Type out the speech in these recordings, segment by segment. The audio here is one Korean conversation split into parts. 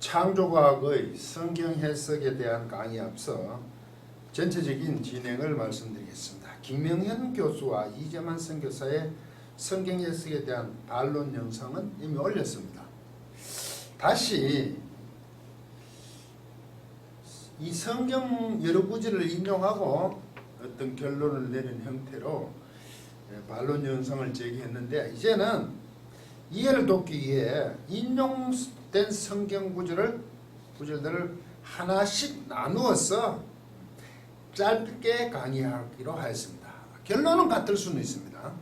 창조과학의 성경 해석에 대한 강의에 앞서 전체적인 진행을 말씀드리겠습니다. 김명현 교수와 이재만 선교사의 성경 해석에 대한 반론 영상은 이미 올렸습니다. 다시 이 성경 여러 구절을 인용하고 어떤 결론을 내린 형태로 반론 영상을 제기했는데, 이제는 이해를 돕기 위해 인용된 성경 구절들을 하나씩 나누어서 짧게 강의하기로 하였습니다. 결론은 같을 수는 있습니다.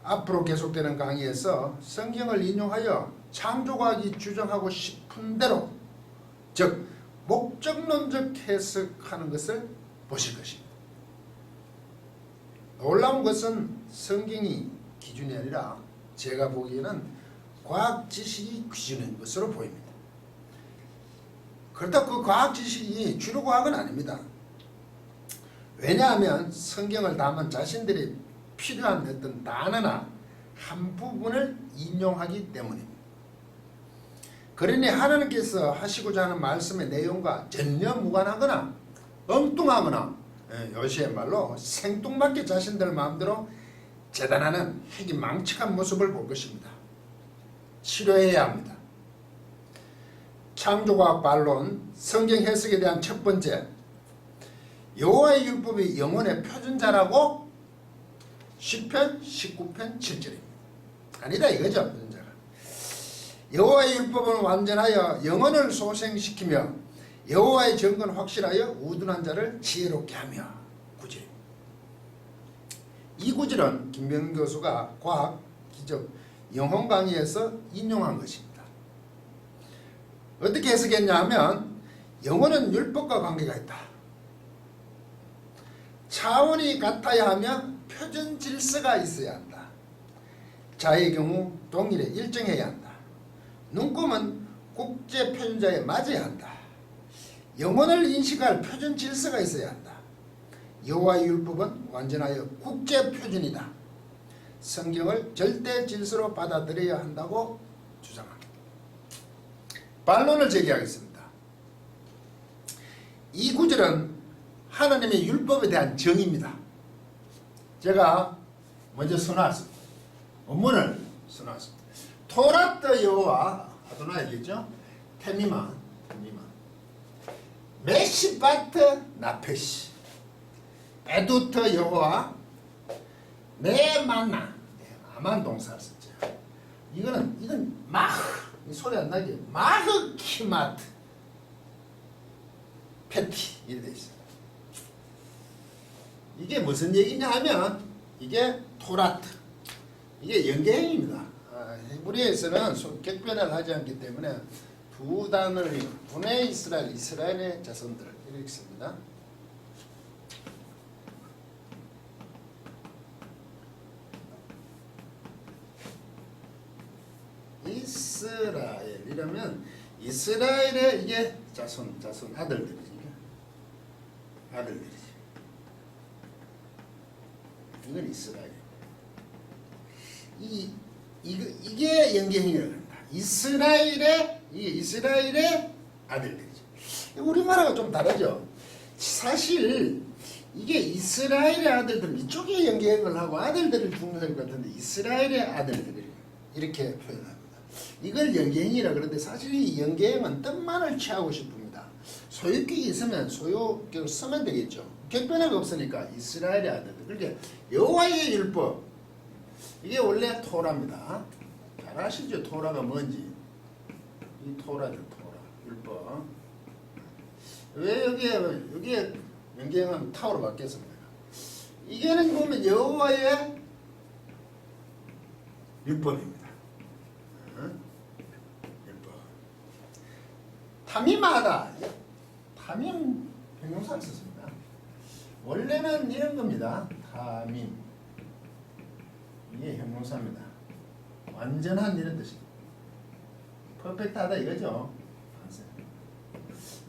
앞으로 계속되는 강의에서 성경을 인용하여 창조과학이 주장하고 싶은 대로, 즉 목적론적 해석하는 것을 보실 것입니다. 놀라운 것은 성경이 기준이 아니라 제가 보기에는 과학 지식이 기준인 것으로 보입니다. 그렇다고 그 과학 지식이 주류 과학은 아닙니다. 왜냐하면 성경을 담은 자신들이 필요한 어떤 단어나 한 부분을 인용하기 때문입니다. 그러니 하나님께서 하시고자 하는 말씀의 내용과 전혀 무관하거나 엉뚱하거나, 요시의 말로 생뚱맞게 자신들 마음대로 재단하는 핵이 망측한 모습을 볼 것입니다. 치료해야 합니다. 창조과학 반론, 성경 해석에 대한 첫 번째, 여호와의 율법이 영혼의 표준자라고 시편 19편 7절입니다. 아니다 이거죠. 표준자가. 여호와의 율법은 완전하여 영혼을 소생시키며 여호와의 정건 확실하여 우둔한 자를 지혜롭게 하며. 구절입니다. 이 구절은 김명현 교수가 과학, 기적, 영혼 강의에서 인용한 것입니다. 어떻게 해석했냐 하면, 영혼은 율법과 관계가 있다. 차원이 같아야 하며 표준 질서가 있어야 한다. 자의 경우 동일해 일정해야 한다. 눈금은 국제 표준자에 맞아야 한다. 영혼을 인식할 표준 질서가 있어야 한다. 여호와의 율법은 완전하여 국제 표준이다. 성경을 절대 질서로 받아들여야 한다고 주장합니다. 반론을 제기하겠습니다. 이 구절은 하나님의 율법에 대한 정의입니다. 제가 먼저 써놨습니다. 원문을 써놨습니다. 토라트 여호와 아도나이겠죠? 테미만 메시바트 나페시 에두트 여호와 내 만나, 아만 동사를 썼죠. 이건 마흐, 소리 안 나게 마흐 키마트 페티 이렇게 돼 있어요. 이게 무슨 얘기냐 하면, 이게 토라트, 이게 연계형입니다. 히브리에서는 격변을 하지 않기 때문에 두 단어를 분의 이스라엘의 자손들 이렇게 씁니다. 이스라엘이라면 이스라엘의 이게 자손 아들들이지. 이건 이스라엘. 이게 연계형이라고 합니다. 이스라엘의 아들들이죠. 우리말하고 좀 다르죠. 사실 이게 이스라엘의 아들들, 이쪽에 연계형을 하고 아들들을 중요할 것 같은데 이스라엘의 아들들 이렇게 표현합니다. 이걸 연계형이라 그러는데, 사실 이 연계형은 뜻만을 취하고 싶습니다. 소유격이 있으면 소유격을 쓰면 되겠죠. 격변화가 없으니까 이스라엘의 아들들. 그러니까 여호와의 율법, 이게 원래 토라입니다. 잘 아시죠? 토라가 뭔지. 이 토라죠. 토라 율법. 왜 여기에 연계형은 타오로 바뀌었습니까? 이게는 보면 여호와의 율법입니다. 율법. 탐임하다. 탐임 형용사를 썼습니다. 원래는 이런 겁니다. 탐임. 이게 형용사입니다. 완전한 이런 뜻입니다. 퍼펙트하다 이거죠.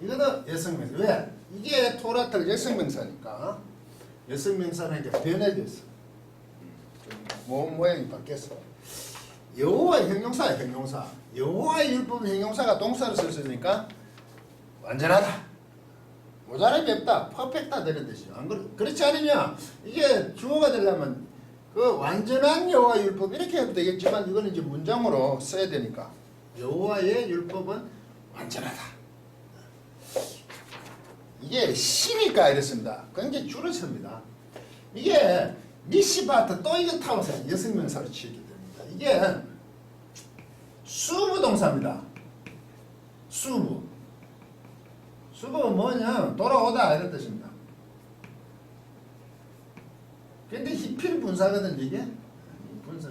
이것도 여성명사. 왜? 이게 토라트가 여성명사니까. 여성명사는 이제 변해졌어. 좀 모양이 바뀌었어. 여호와의 형용사야 형용사. 여호와의 율법은 형용사가 동사로 썼으니까 완전하다. 모자람이 없다. 퍼펙트다 되는 뜻이죠. 안 그렇지 않으면 이게 주어가 되려면 그 완전한 여호와의 율법 이렇게 해도 되겠지만 이거는 이제 문장으로 써야 되니까 여호와의 율법은 완전하다. 이게 시니까 이렇습니다. 굉장히 줄을 씁니다. 이게 미시바트 또 이거 타고서 여성명사로 치게 됩니다. 이게 수부 동사입니다. 수부. 수부가 뭐냐? 돌아오다 이런 뜻입니다. 근데 히필 분사거든 이게. 분사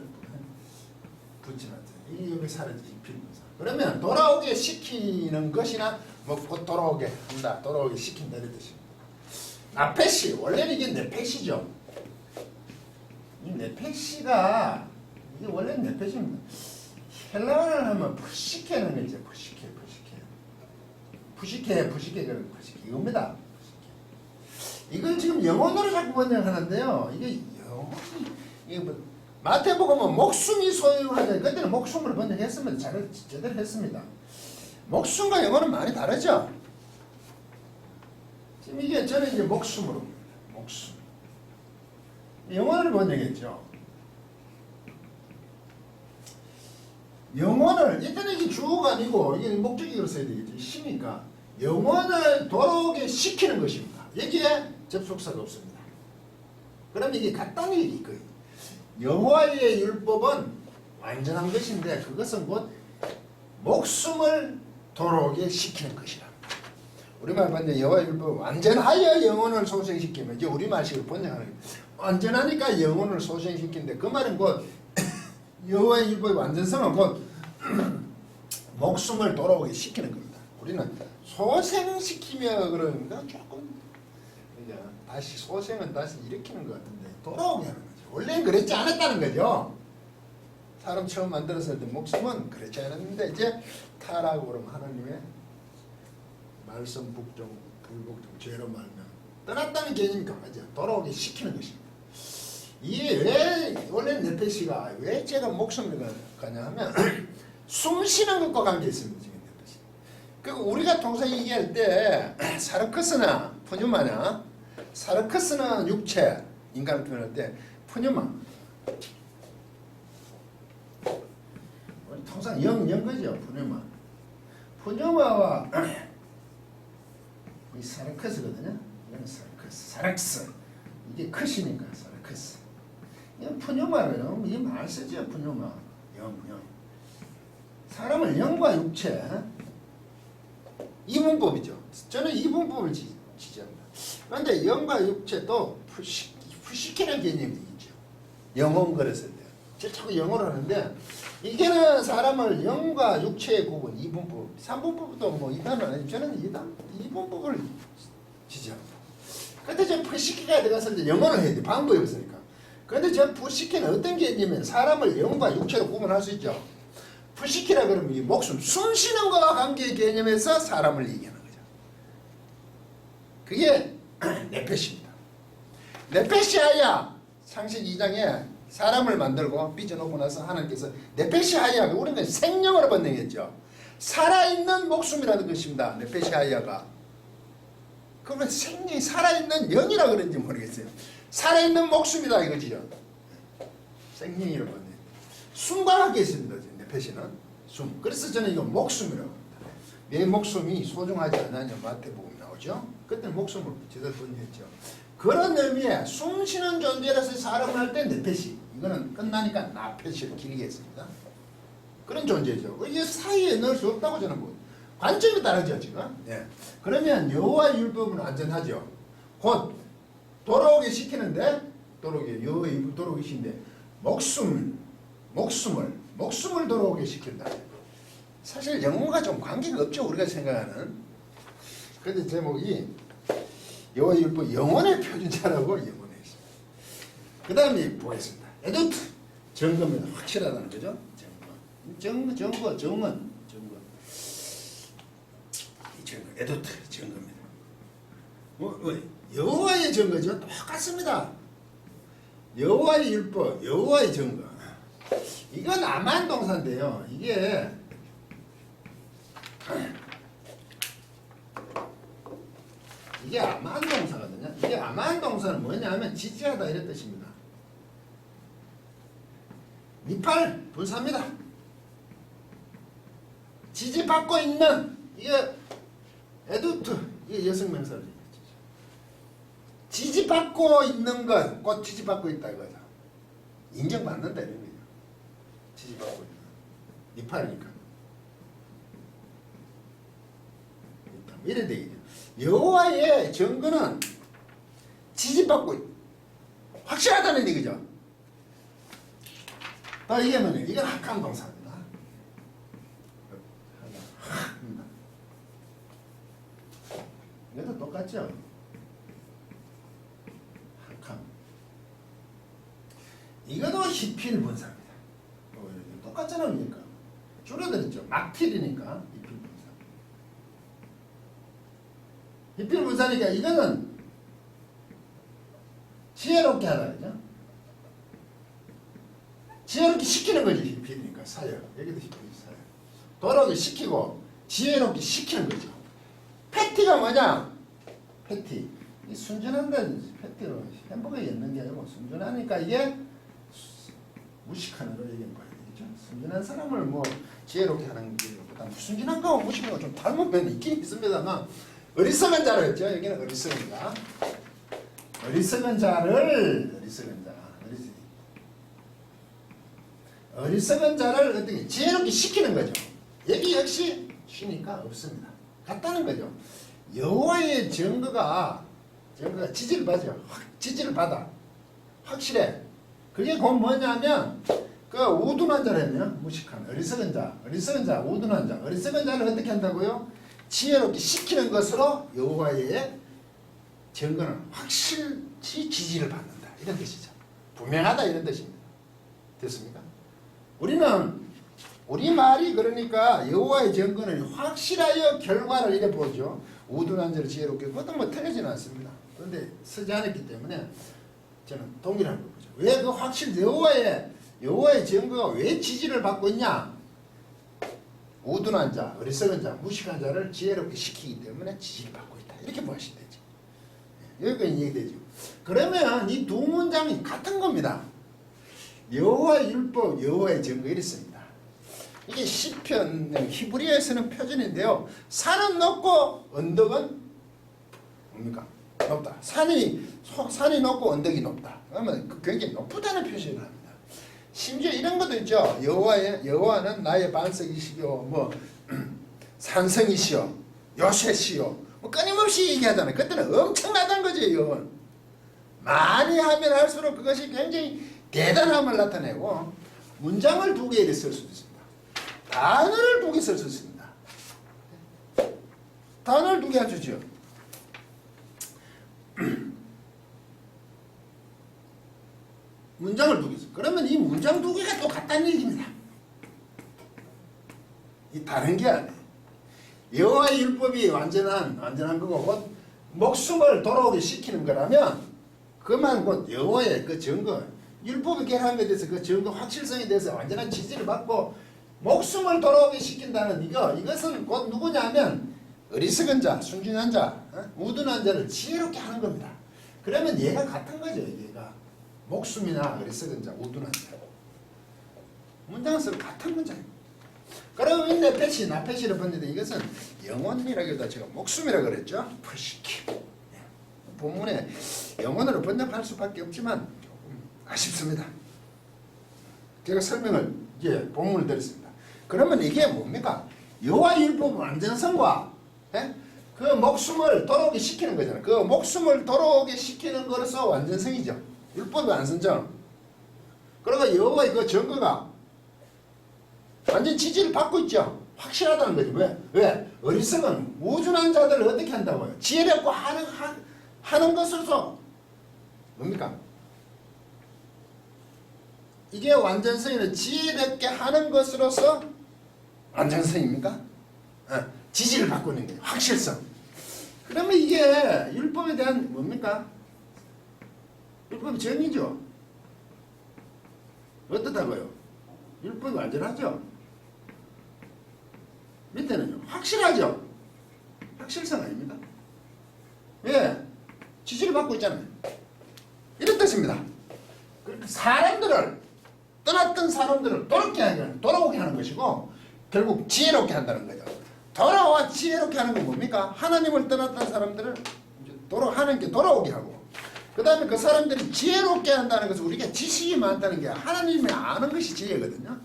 붙지만 이 여기 사라지 히필 분사. 그러면 돌아오게 시키는 것이나 뭐 곧 돌아오게 한다. 돌아오게 시킨다 이런 뜻입니다. 나페시 원래는 이게 네페시죠. 이 네페시가 이게 원래는 네페시입니다. 헬라어를 하면 푸시케는 이제 푸시케 그런 푸시케 이겁니다. 이걸 지금 영혼으로 자꾸 번역하는데요. 이게 영혼이 이게 뭐 마태복음은 목숨이 소유하자. 그때는 목숨으로 번역했습니다. 제대로 했습니다. 목숨과 영혼은 많이 다르죠. 지금 이게 저는 이제 목숨으로 목숨 영혼을 번역했죠. 영혼을 일단 이게 주어가 아니고 이게 목적으로 써야 되겠죠. 시니까 영혼을 돌아오게 시키는 것입니다. 여기에 접속사가 없습니다. 그럼 이게 같다는 얘기 거예요. 여호와의 율법은 완전한 것인데 그것은 곧 목숨을 돌아오게 시키는 것이라. 우리말 번역 여호와의 율법은 완전하여 영혼을 소생시키면 이제 우리말식으로 번역하는 거예요. 완전하니까 영혼을 소생시키는데 그 말은 곧 여호와의 율법의 완전성은 곧 목숨을 돌아오게 시키는 겁니다. 우리는 소생시키며 그러니까 조금 이제 다시 소생은 다시 일으키는 것 같은데 돌아오게 하는 거죠. 원래는 그랬지 않았다는 거죠. 사람 처음 만들었을 때 목숨은 그랬지 않았는데 이제 타라고 그러면 하나님의 말씀 북종 불복종 죄로 말면 떠났다는 개념이 강하죠. 돌아오게 시키는 것입니다. 이게 왜 원래 네페시가 왜 제가 목숨을 가냐 하면 숨 쉬는 것과 관계 있습니다. 지금 네페시. 그리고 우리가 통상 얘기할 때 사르커스나 푸뉴마나 사르커스는 육체 인간을 표현할 때 푸뉴마 통상 영거죠. 푸뉴마와 이 사르커스거든요. 이건 사르크스 이게 크시니까 사르커스. 이건 푸뉴마예요. 이 말 쓰죠. 푸뉴마 영 사람을 영과 육체 이분법이죠. 저는 이분법을 지지합니다. 그런데 영과 육체도 푸시키는 개념이 있죠. 영혼 그랬을 때. 제가 자꾸 영어를 하는데 이게는 사람을 영과 육체의 구분 이분법 3분법도 뭐 이단은 아니고 저는 이분법을 지지합니다. 근데 저 푸시키가 들어갔을 때 영어를 해야 돼. 방법이 없으니까. 그런데 저 푸시키는 어떤 개념이면 사람을 영과 육체로 구분할 수 있죠. 푸시키라 그러면 이 목숨 숨 쉬는 것과 관계의 개념에서 사람을 얘기하는 거죠. 그게 네페시입니다. 네페시아야 창세기 2장에 사람을 만들고 빚어놓고 나서 하나님께서 네페시아야 우리는 생명으로 번역했죠. 살아있는 목숨이라는 것입니다. 네페시아야가 그러면 생명이 살아있는 영이라 그런지 모르겠어요. 살아있는 목숨이다 이거지요. 생명이라고 번역. 숨과 함께 있습니다. 네페시는 숨. 그래서 저는 이거 목숨이라고 합니다. 내 목숨이 소중하지 않느냐 마태복음 나오죠. 그때 목숨을 제대로 번역했죠. 그런 의미에 숨 쉬는 존재라서 사람을 할 때 네페시 이거는 끝나니까 나페시를 길게 했습니다. 그런 존재죠. 이게 사이에 넣을 수 없다고 저는 뭐 관점이 다르죠 지금. 네. 그러면 여호와의 율법은 안전하죠. 곧 돌아오게 시키는데 여호와의 율법 돌아오게 시키는데 목숨을 돌아오게 시킨다. 사실 영혼과 좀 관계가 없죠 우리가 생각하는. 그런데 제목이 여호와의 율법 영혼의 표준자라고 영혼에 있습니다. 그 다음에 보겠습니다. 에도트 증거입니다. 확실하다는 거죠. 증거 이 증거 에도트 증거입니다. 여호와의 증거죠. 똑같습니다. 여호와의 율법 여호와의 증거 이건 암한 동사인데요. 이게 암한 동사거든요. 이게 암한 동사는 뭐냐면 지지하다 이런 뜻입니다. 니팔 분사입니다. 지지받고 있는 이게 에두트 이게 여성명사를 얘기했죠. 지지받고 있는 것, 곧 지지받고 있다 이거죠. 인정받는다 이런 거죠. 지지받고 있는 니팔이니까. 이래 되겠죠. 여호와의 증거는 지지받고 확실하다는 얘기죠. 또 이게 뭐냐? 이건 학함 동사입니다. 이것도 똑같죠? 학함. 이것도 히필 분사입니다. 똑같잖아요. 그러니까. 줄여드렸죠. 막필이니까 히필 분사. 히필 분사니까 이거는 지혜롭게 하다 그죠? 지혜롭게 시키는 거지. 히필이니까 사역. 여기도 히필이 사역. 돌아오게 시키고 지혜롭게 시키는 거죠. 패티가 뭐냐? 패티. 이 순전한다는 패티로 햄버거에 있는 게 아니고 순전하니까 이게 무식한으로 얘기하는 거예요. 그렇죠? 순전한 사람을 뭐 지혜롭게 하는 게 보다 순전한 거하고 무식한 거 좀 닮은 면이 있긴 있습니다만 어리석은 자로 했죠. 여기는 어리석은 자. 어리석은 자를 어리석은 자를 어떻게 지혜롭게 시키는 거죠. 여기 역시 쉬니까 없습니다. 같다는 거죠. 여호와의 증거가 지지를 받아. 확실해. 그게 곧 뭐냐면 그 우둔한 자라면 무식한 어리석은 자, 우둔한 자, 어리석은 자를 어떻게 한다고요? 지혜롭게 시키는 것으로 여호와의 증거는 확실히 지지를 받는다. 이런 뜻이죠. 분명하다 이런 뜻입니다. 됐습니까? 우리 말이 그러니까 여호와의 증거는 확실하여 결과를 이래 보죠. 우둔한 자를 지혜롭게 그것도 뭐 틀리지는 않습니다. 그런데 쓰지 않았기 때문에 저는 동일한 거 보죠. 왜 그 확실 여호와의 증거가 왜 지지를 받고 있냐? 우둔한 자, 어리석은 자, 무식한 자를 지혜롭게 시키기 때문에 지지를 받고 있다. 이렇게 보시면 되죠. 여기까지 얘기되죠. 그러면 이 두 문장이 같은 겁니다. 여호와의 율법, 여호와의 증거 이랬습니다. 이게 시편 히브리어에서는 표준인데요. 산은 높고 언덕은 뭡니까? 높다. 산이 높고 언덕이 높다. 그러면 굉장히 높다는 표시를 합니다. 심지어 이런 것도 있죠. 여호와는 나의 반석이시요, 뭐 산성이시요, 요새시요, 뭐 끊임없이 얘기하잖아요. 그때는 엄청나다는 거죠. 이건 많이 하면 할수록 그것이 굉장히 대단함을 나타내고 문장을 두 개를 쓸 수도 있습니다. 단어를 두 개 쓸 수 있습니다. 단어를 두 개 해주죠. 문장을 두 개 써. 그러면 이 문장 두 개가 똑같다는 얘기입니다. 이 다른 게 아니에요. 여호와의 율법이 완전한 거고 곧 목숨을 돌아오게 시키는 거라면 그만 곧 여호와의 그 증거 율법이 개하는 것에 대해서 그 증거 확실성에 대해서 완전한 지지를 받고 목숨을 돌아오게 시킨다는 이것은 곧 누구냐면 어리석은 자, 순진한 자, 우둔한 자를 지혜롭게 하는 겁니다. 그러면 얘가 같은 거죠. 얘가 목숨이나 어리석은 자, 우둔한 자 문장은 같은 문장입니다. 그리고 이 나페시를 봤는데 이것은 영혼이라기보다 제가 목숨이라고 그랬죠. 퍼시키. 본문에 영혼으로 번역할 수밖에 없지만 조금 아쉽습니다. 제가 설명을 이제 본문을 드렸습니다. 그러면 이게 뭡니까? 여호와 율법 완전성과 그 목숨을 돌아오게 시키는 거잖아요. 그 목숨을 돌아오게 시키는 거로서 완전성이죠. 율법의 완성정. 그리고 여호와의 그 증거가 완전 지지를 받고 있죠. 확실하다는 거죠. 왜? 어리석은 우둔한 자들을 어떻게 한다고요? 지혜롭고 하는 것으로서 뭡니까? 이게 완전성이는 지혜롭게 하는 것으로서 완전성입니까? 지지를 받고 있는 거예요. 확실성. 그러면 이게 율법에 대한 뭡니까? 율법의 정의죠. 어떻다고요? 율법이 완전하죠. 밑에는요. 확실하죠. 확실성 아닙니까? 왜? 지지를 받고 있잖아요. 이런 뜻입니다. 사람들을 떠났던 사람들을 돌아오게 하는 것이고 결국 지혜롭게 한다는 거죠. 돌아와 지혜롭게 하는 건 뭡니까? 하나님을 떠났던 사람들을 하나님께 돌아오게 하고 그 다음에 그 사람들이 지혜롭게 한다는 것은 우리가 지식이 많다는 게 하나님을 아는 것이 지혜거든요.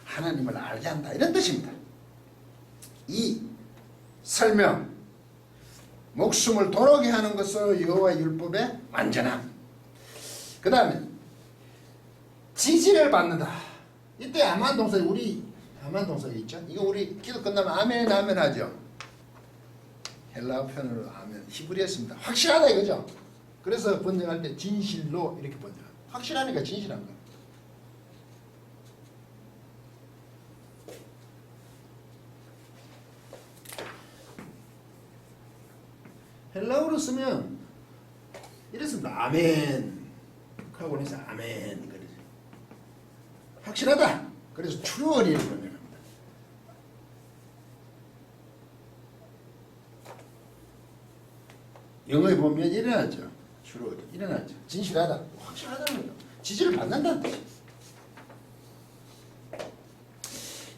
하나님을 알게 한다 이런 뜻입니다. 이 설명 목숨을 돌아오게 하는 것으로 여호와의 율법의 완전함. 그 다음에 지지를 받는다. 이때 아멘 동사 우리 아멘 동사가 있죠. 이거 우리 기도 끝나면 아멘 아멘 하죠. 헬라어 표현으로 아멘 히브리어 씁니다. 확실하다 이거죠. 그래서 번역할 때 진실로 이렇게 번역합니다. 확실하니까 진실한 거예요. 헬라어로 쓰면 이랬습니다. 아멘 하고 해서 아멘 그러죠. 확실하다. 그래서 true를 번역합니다. 영어에 보면 일어나죠. true 일어나죠. 진실하다. 확실하다는 거죠. 지지를 받는다는 뜻이죠.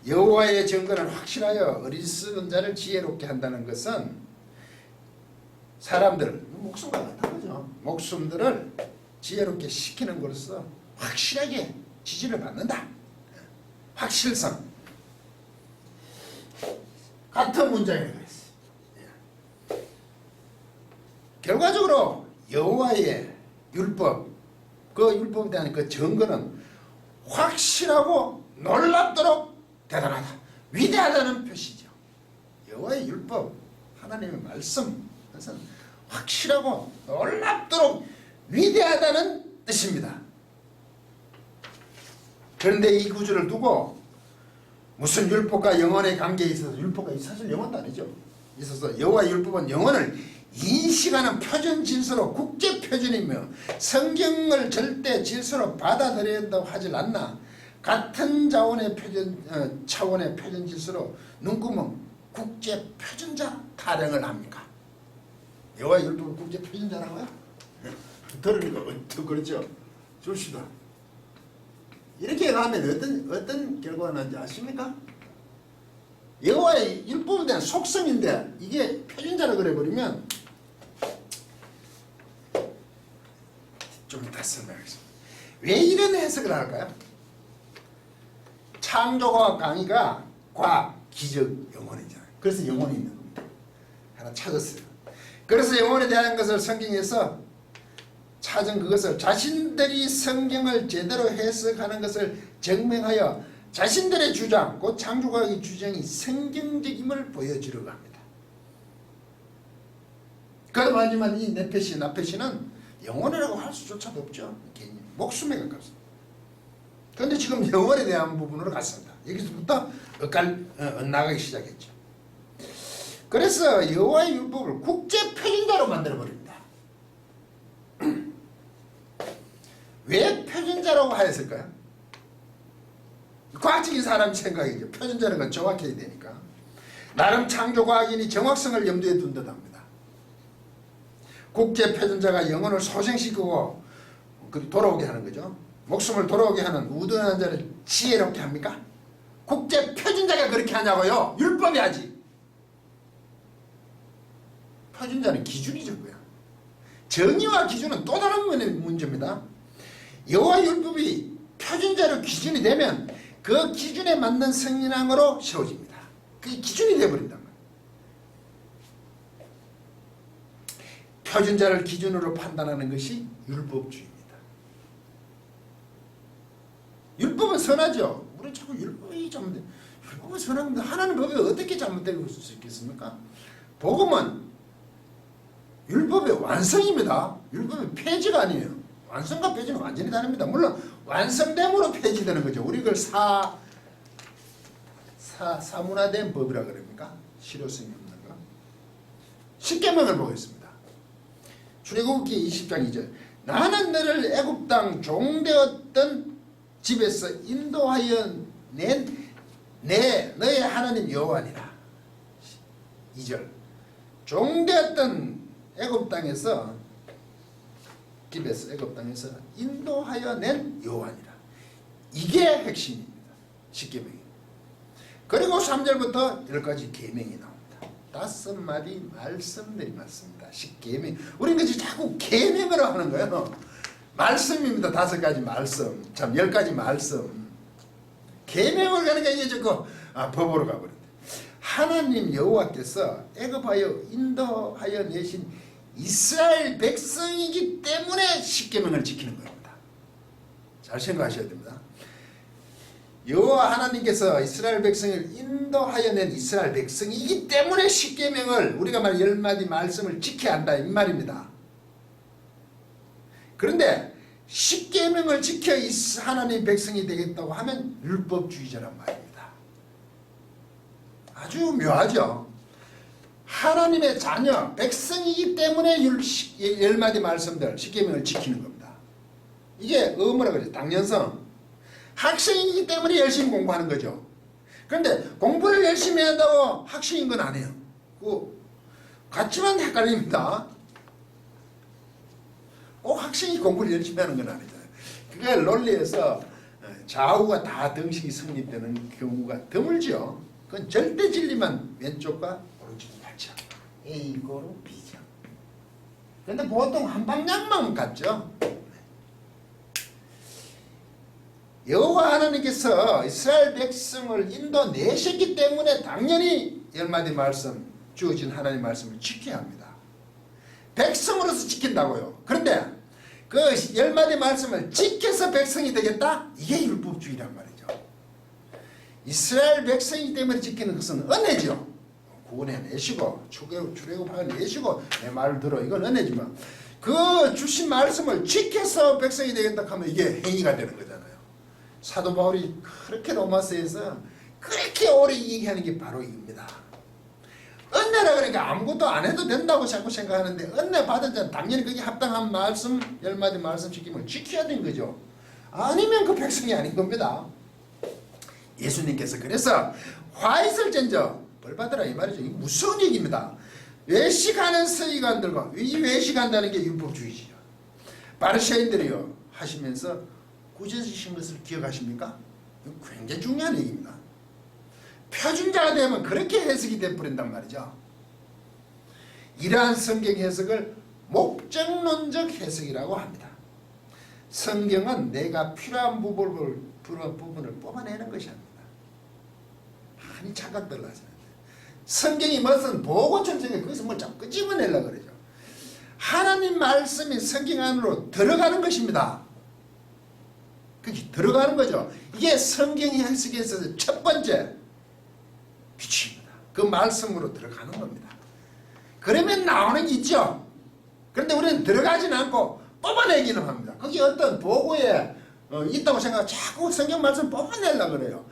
여호와의 증거는 확실하여 어리석은 자를 지혜롭게 한다는 것은 사람들 목숨과 같은 거죠. 목숨들을 지혜롭게 시키는 것으로서 확실하게 지지를 받는다. 확실성. 같은 문장에 있어요. 결과적으로 여호와의 율법, 그 율법에 대한 그 증거는 확실하고 놀랍도록 대단하다. 위대하다는 표시죠. 여호와의 율법, 하나님의 말씀, 그것은 확실하고 놀랍도록 위대하다는 뜻입니다. 그런데 이 구절을 두고 무슨 율법과 영혼의 관계에 있어서 율법과 사실 영혼도 아니죠. 있어서 여호와의 율법은 영혼을 인식하는 표준 질서로 국제 표준이며 성경을 절대 질서로 받아들여야 한다고 하질 않나. 같은 차원의 표준 질서로 눈금은 국제 표준자 타령을 합니까? 여호와의 율법은 국제 표준자라고요? 들으니까 어떻게 그렇죠? 좋시다. 이렇게 가면 어떤 결과가 나는지 아십니까? 여호와의 율법에 대한 속성인데 이게 표준자라 그래버리면 좀 이따 설명하겠습니다. 왜 이런 해석을 할까요? 창조과학 강의가 과학, 기적, 영혼이잖아요. 그래서 영혼이 있는 겁니다. 하나 찾았어요. 그래서 영혼에 대한 것을 성경에서 찾은 그것을 자신들이 성경을 제대로 해석하는 것을 증명하여 자신들의 주장, 곧 창조과학의 주장이 성경적임을 보여주려고 합니다. 그렇지만 이 네페시, 나페시는 영혼이라고 할 수조차도 없죠. 개념, 목숨에 가깝습니다. 그런데 지금 영혼에 대한 부분으로 갔습니다. 여기서부터 엇나가기 시작했죠. 그래서 여호와의 율법을 국제 표준자로 만들어버립니다. 왜 표준자라고 하였을까요? 과학적인 사람의 생각이죠. 표준자라는 건 정확해야 되니까. 나름 창조과학인이 정확성을 염두에 둔 듯합니다. 국제 표준자가 영혼을 소생시키고 돌아오게 하는 거죠. 목숨을 돌아오게 하는 우둔한 자를 지혜롭게 합니까? 국제 표준자가 그렇게 하냐고요? 율법이 하지. 표준자는 기준이죠. 정의와 기준은 또 다른 문제입니다. 여호와의 율법이 표준자로 기준이 되면 그 기준에 맞는 성인항으로 세워집니다. 그게 기준이 되어버린단 말이에요. 표준자를 기준으로 판단하는 것이 율법주의입니다. 율법은 선하죠. 우리 자꾸 율법이 잘못돼. 율법은 선한 건데 하나님 법이 어떻게 잘못되고 수 있겠습니까? 복음은 율법의 완성입니다. 율법의 폐지가 아니에요. 완성과 폐지는 완전히 다릅니다. 물론 완성됨으로 폐지되는 거죠. 우리 그걸 사문화된 법이라 그럽니까? 실효성이 없는 거. 십계명을 보겠습니다. 출애굽기 20장 2절. 나는 너를 애굽 땅 종되었던 집에서 인도하여 너의 하나님 여호와니라. 2절 종되었던 애굽 땅에서 애굽 땅에서 인도하여 낸 여호와니라. 이게 핵심입니다. 십계명이. 그리고 3절부터 10가지 계명이 나옵니다. 5마디 말씀들이 많습니다. 십계명. 우리는 그저 자꾸 계명으로 하는 거예요. 말씀입니다. 5가지 말씀. 참 10가지 말씀. 계명을 가니까 이게 자꾸 법으로 가버린다. 하나님 여호와께서 애굽하여 인도하여 내신 이스라엘 백성이기 때문에 십계명을 지키는 겁니다. 잘 생각하셔야 됩니다. 여호와 하나님께서 이스라엘 백성을 인도하여 낸 이스라엘 백성이기 때문에 십계명을 우리가 말 10마디 말씀을 지켜야 한다 이 말입니다. 그런데 십계명을 지켜 하나님 백성이 되겠다고 하면 율법주의자란 말입니다. 아주 묘하죠. 하나님의 자녀 백성이기 때문에 10마디 말씀들 십계명을 지키는 겁니다. 이게 뭐라 그러죠? 당연성. 학생이기 때문에 열심히 공부하는 거죠. 그런데 공부를 열심히 한다고 학생인 건 아니에요. 같지만 헷갈립니다. 꼭 학생이 공부를 열심히 하는 건 아니잖아요. 그게 논리에서 좌우가 다 등식이 성립되는 경우가 드물죠. 그건 절대 진리만 왼쪽과 오른쪽이 같죠. A고로 B죠. 그런데 보통 한 방향만 같죠. 여호와 하나님께서 이스라엘 백성을 인도 내셨기 때문에 당연히 10마디 말씀, 주어진 하나님 말씀을 지켜야 합니다. 백성으로서 지킨다고요. 그런데 그 10마디 말씀을 지켜서 백성이 되겠다? 이게 율법주의란 말이죠. 이스라엘 백성이기 때문에 지키는 것은 은혜죠. 구원해내시고 출애굽해내시고 내 말을 들어. 이건 은혜지만 그 주신 말씀을 지켜서 백성이 되겠다 하면 이게 행위가 되는 거잖아요. 사도 바울이 그렇게 로마서에서 그렇게 오래 얘기하는 게 바로 이겁니다. 은혜라 그러니까 아무것도 안 해도 된다고 자꾸 생각하는데 은혜 받은 자는 당연히 그게 합당한 말씀 10마디 말씀 지킴을 지켜야 되는 거죠. 아니면 그 백성이 아닌 겁니다. 예수님께서 그래서 화 있을전저 벌 받으라 이 말이죠. 이게 무서운 얘기입니다. 외식하는 서기관들과 이 외식한다는 게 율법주의죠. 바리새인들이요 하시면서 꾸짖으신 것을 기억하십니까? 굉장히 중요한 얘기입니다. 표준자가 되면 그렇게 해석이 돼버린단 말이죠. 이러한 성경 해석을 목적론적 해석이라고 합니다. 성경은 내가 필요한 부분을 뽑아내는 것이 아닙니다. 많이 착각들 하시는데 성경이 무슨 보고천성에 거기서 뭘 자꾸 끄집어내려고 그러죠. 하나님 말씀이 성경 안으로 들어가는 것입니다. 그게 들어가는 거죠. 이게 성경 해석에서 첫 번째 빛입니다. 그 말씀으로 들어가는 겁니다. 그러면 나오는 게 있죠. 그런데 우리는 들어가지는 않고 뽑아내기는 합니다. 그게 어떤 보고에 있다고 생각하고 자꾸 성경 말씀 뽑아내려고 그래요.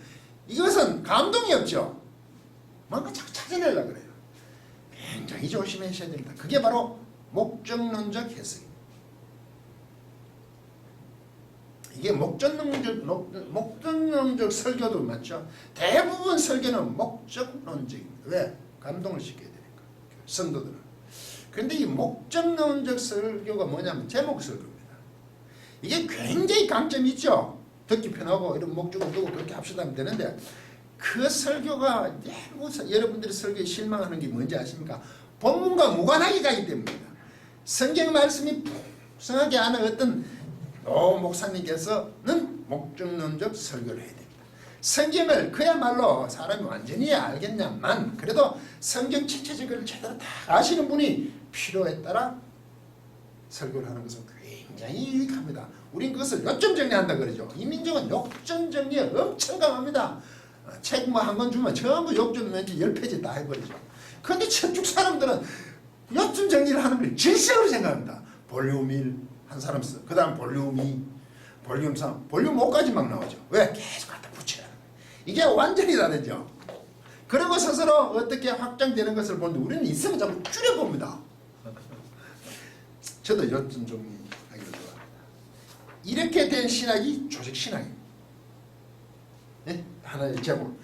이것은 감동이 없죠. 뭔가 자꾸 찾아내려고 그래요. 굉장히 조심하셔야 됩니다. 그게 바로 목적론적 해석입니다. 이게 목적론적 설교도 맞죠. 대부분 설교는 목적론적입니다. 왜? 감동을 시켜야 되니까. 성도들은. 그런데 이 목적론적 설교가 뭐냐면 제목 설교입니다. 이게 굉장히 강점이 있죠. 듣기 편하고 이런 목적을 두고 그렇게 합시다 하면 되는데 그 설교가 여러분들이 설교에 실망하는 게 뭔지 아십니까? 본문과 무관하게 가기 때문입니다. 성경 말씀이 풍성하게 아는 어떤 목사님께서는 목적론적 설교를 해야 됩니다. 성경을 그야말로 사람이 완전히 알겠냐만 그래도 성경 전체적을 제대로 다 아시는 분이 필요에 따라 설교를 하는 것은 굉장히 유익합니다. 우린 그것을 요점 정리한다 그러죠. 이민족은 요점 정리에 엄청 강합니다. 책 뭐 한 권 주면 전부 요점 왠지 10페이지 다 해버리죠. 그런데 천축 사람들은 요점 정리를 하는 걸 질색으로 생각합니다. 볼륨 1 한 사람 써. 그 다음 볼륨 2, 볼륨 3, 볼륨 5까지 막 나오죠. 왜? 계속 갖다 붙여야 하는 거예요. 이게 완전히 다르죠. 그리고 스스로 어떻게 확장되는 것을 보는데 우리는 있으면 자꾸 줄여봅니다. 저도 요점 정리하기를 좋아합니다. 이렇게 된 신학이 조직신학입니다. 예? 하나의 제목.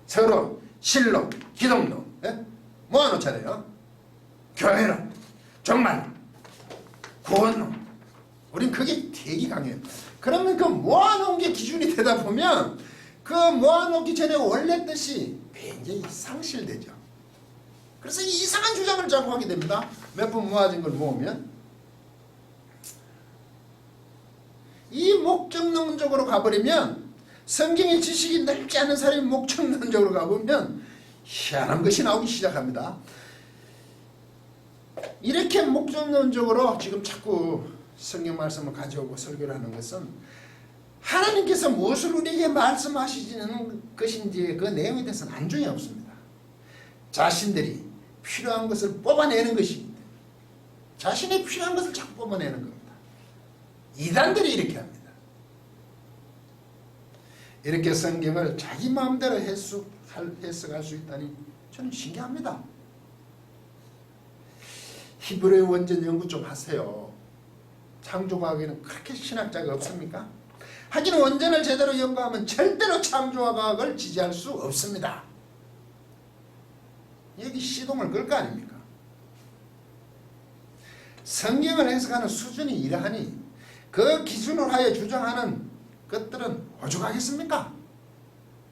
서론, 실론, 기독론 예? 모아놓잖아요. 교회론, 종말론, 구원론. 우린 그게 되게 강해요. 그러면 그 모아놓은 게 기준이 되다 보면 그 모아놓기 전에 원래 뜻이 굉장히 상실되죠. 그래서 이상한 주장을 자꾸 하게 됩니다. 몇 번 모아진 걸 모으면 이 목적론적으로 가버리면 성경의 지식이 넓지 않은 사람이 목적론적으로 가보면 희한한 것이 나오기 시작합니다. 이렇게 목적론적으로 지금 자꾸 성경 말씀을 가져오고 설교를 하는 것은 하나님께서 무엇을 우리에게 말씀하시는 것인지 그 내용에 대해서는 안중이 없습니다. 자신들이 필요한 것을 뽑아내는 것입니다. 자신이 필요한 것을 자꾸 뽑아내는 겁니다. 이단들이 이렇게 합니다. 이렇게 성경을 자기 마음대로 해석할 수 있다니 저는 신기합니다. 히브리어 원전 연구 좀 하세요. 창조과학에는 그렇게 신학자가 없습니까? 하긴 원전을 제대로 연구하면 절대로 창조과학을 지지할 수 없습니다. 여기 시동을 걸 거 아닙니까? 성경을 해석하는 수준이 이러하니 그 기준을 하여 주장하는 것들은 오죽하겠습니까?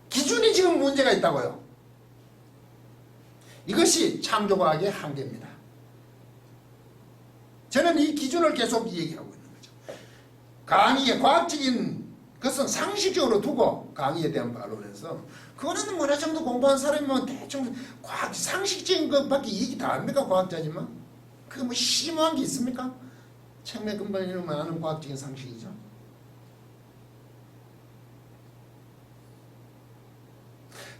기준이 지금 문제가 있다고요. 이것이 창조과학의 한계입니다. 저는 이 기준을 계속 얘기하고 있는 거죠. 강의에 과학적인 것은 상식적으로 두고 강의에 대한 반론에서 그거는 어느 정도 공부한 사람이면 대충 과학 상식적인 것밖에 얘기 다 합니까? 과학자지만 그게 뭐 심오한 게 있습니까? 책매 근본이라면 아는 과학적인 상식이죠.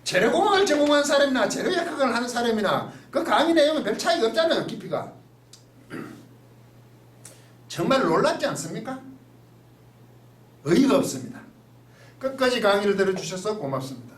재료공학을 전공한 사람이나 재료역학을 하는 사람이나 그 강의 내용은 별 차이가 없잖아요. 깊이가. 정말 놀랍지 않습니까? 의의가 없습니다. 끝까지 강의를 들어주셔서 고맙습니다.